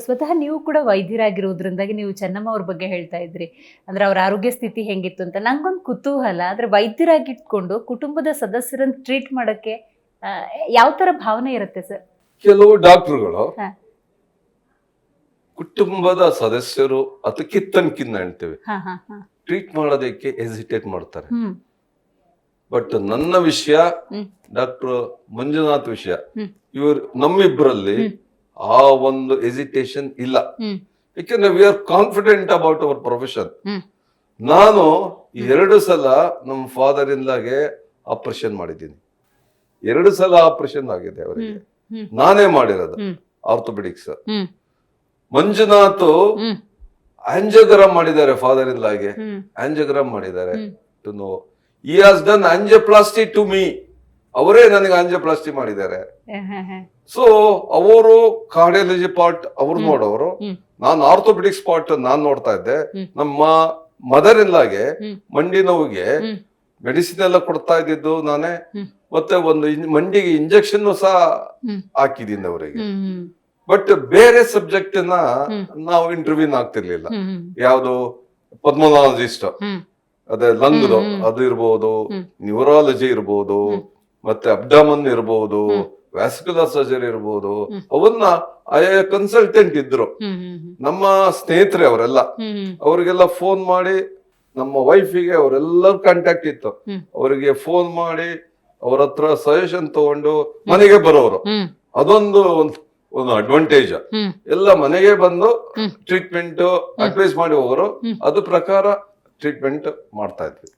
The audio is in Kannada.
ಸ್ವತಃ ನೀವು ಕೂಡ ವೈದ್ಯರಾಗಿರೋದ್ರಿಂದಾಗಿ ನೀವು ಚೆನ್ನಮ್ಮ ಅವ್ರ ಬಗ್ಗೆ ಹೇಳ್ತಾ ಇದ್ರಿ, ಅಂದ್ರೆ ಅವ್ರ ಆರೋಗ್ಯ ಸ್ಥಿತಿ ಹೆಂಗಿತ್ತು ಅಂತ. ನಂಗೊಂದು ಕುತೂಹಲ, ಅಂದ್ರೆ ವೈದ್ಯರಾಗಿಟ್ಕೊಂಡು ಕುಟುಂಬದ ಸದಸ್ಯರನ್ನ ಟ್ರೀಟ್ ಮಾಡಕ್ಕೆ ಯಾವ ತರ ಭಾವನೆ ಇರುತ್ತೆ ಸರ್? ಕೆಲವು ಡಾಕ್ಟರ್ಗಳು ಕುಟುಂಬದ ಸದಸ್ಯರು ಅಥವಾ ಕಿತ್ತನ್ಕಿನ್ನ ಹೇಳ್ತೇವೆ ಟ್ರೀಟ್ ಮಾಡೋದಕ್ಕೆ ಹೆಸಿಟೇಟ್ ಮಾಡ್ತಾರೆ. ಬಟ್ ನನ್ನ ವಿಷಯ, ಡಾಕ್ಟರ್ ಮಂಜುನಾಥ್ ವಿಷಯ, ಇವರು ನಮ್ಮಿಬ್ಬರಲ್ಲಿ ಆ ಒಂದು ಹೆಸಿಟೇಷನ್ ಇಲ್ಲ. ಯಾಕೆಂದ್ರೆ we are confident about our profession. ನಾನು 2 ಸಲ ನಮ್ಮ ಫಾದರ್ ಇಂದಾಗೆ ಆಪರೇಷನ್ ಮಾಡಿದ್ದೀನಿ. 2 ಸಲ ಆಪರೇಷನ್ ಆಗಿದೆ ಅವರಿಗೆ, ನಾನೇ ಮಾಡಿರೋದು ಆರ್ಥೋಪೆಡಿಕ್ಸ್. ಮಂಜುನಾಥ್ ಆಂಜಿಯೋಗ್ರಾಮ್ ಮಾಡಿದ್ದಾರೆ, ಫಾದರ್ ಇಂದಾಗೆ ಆಂಜಿಯೋಗ್ರಾಮ್ ಮಾಡಿದ್ದಾರೆ. To know he has done angioplasty to me. ಅವರೇ ನನಗೆ ಆಂಜಿಯೋಪ್ಲಾಸ್ಟಿ ಮಾಡಿದ್ದಾರೆ. ಸೊ ಅವರು ಕಾರ್ಡಿಯಾಲಜಿ ಪಾರ್ಟ್ ಅವ್ರು ನೋಡೋರು, ನಾನು ಆರ್ಥೋಪೆಡಿಕ್ಸ್ ಪಾರ್ಟ್ ನಾನ್ ನೋಡ್ತಾ ಇದ್ದೆ. ನಮ್ಮ ಮದರ್ ಇಲ್ಲಾಗೆ ಮಂಡಿ ನೋವಿಗೆ ಮೆಡಿಸಿನ್ ಎಲ್ಲ ಕೊಡ್ತಾ ಇದ್ದಿದ್ದು ನಾನೇ, ಮತ್ತೆ ಒಂದು ಮಂಡಿಗೆ ಇಂಜೆಕ್ಷನ್ ಸಹ ಹಾಕಿದ್ದೀನಿ ಅವರಿಗೆ. ಬಟ್ ಬೇರೆ ಸಬ್ಜೆಕ್ಟ್ ನಾವು ಇಂಟರ್ವ್ಯೂನ್ ಆಗ್ತಿರ್ಲಿಲ್ಲ. ಯಾವುದು ಪದ್ಮನಾಲಜಿಸ್ಟ್, ಅದೇ ಲಂಗ್ ಅದು ಇರ್ಬೋದು, ನ್ಯೂರಾಲಜಿ ಇರ್ಬೋದು, ಮತ್ತೆ ಅಬ್ಡಮನ್ ಇರ್ಬೋದು, ವ್ಯಾಸ್ಕ್ಯುಲರ್ ಸರ್ಜರಿ ಇರ್ಬೋದು, ಅವನ್ನ ಆಯಾ ಕನ್ಸಲ್ಟೆಂಟ್ ಇದ್ರು. ನಮ್ಮ ಸ್ನೇಹಿತರೆ ಅವರೆಲ್ಲ, ಅವ್ರಿಗೆಲ್ಲ ಫೋನ್ ಮಾಡಿ, ನಮ್ಮ ವೈಫಿಗೆ ಅವರೆಲ್ಲರ ಕಾಂಟ್ಯಾಕ್ಟ್ ಇತ್ತು. ಅವರಿಗೆ ಫೋನ್ ಮಾಡಿ ಅವ್ರ ಹತ್ರ ಸಜೆಷನ್ ತಗೊಂಡು ಮನೆಗೆ ಬರೋರು. ಅದೊಂದು ಒಂದು ಅಡ್ವಾಂಟೇಜ್. ಎಲ್ಲ ಮನೆಗೆ ಬಂದು ಟ್ರೀಟ್ಮೆಂಟ್ ಅಡ್ವೈಸ್ ಮಾಡಿ ಹೋಗೋರು, ಅದ್ರ ಪ್ರಕಾರ ಟ್ರೀಟ್ಮೆಂಟ್ ಮಾಡ್ತಾ ಇದ್ವಿ.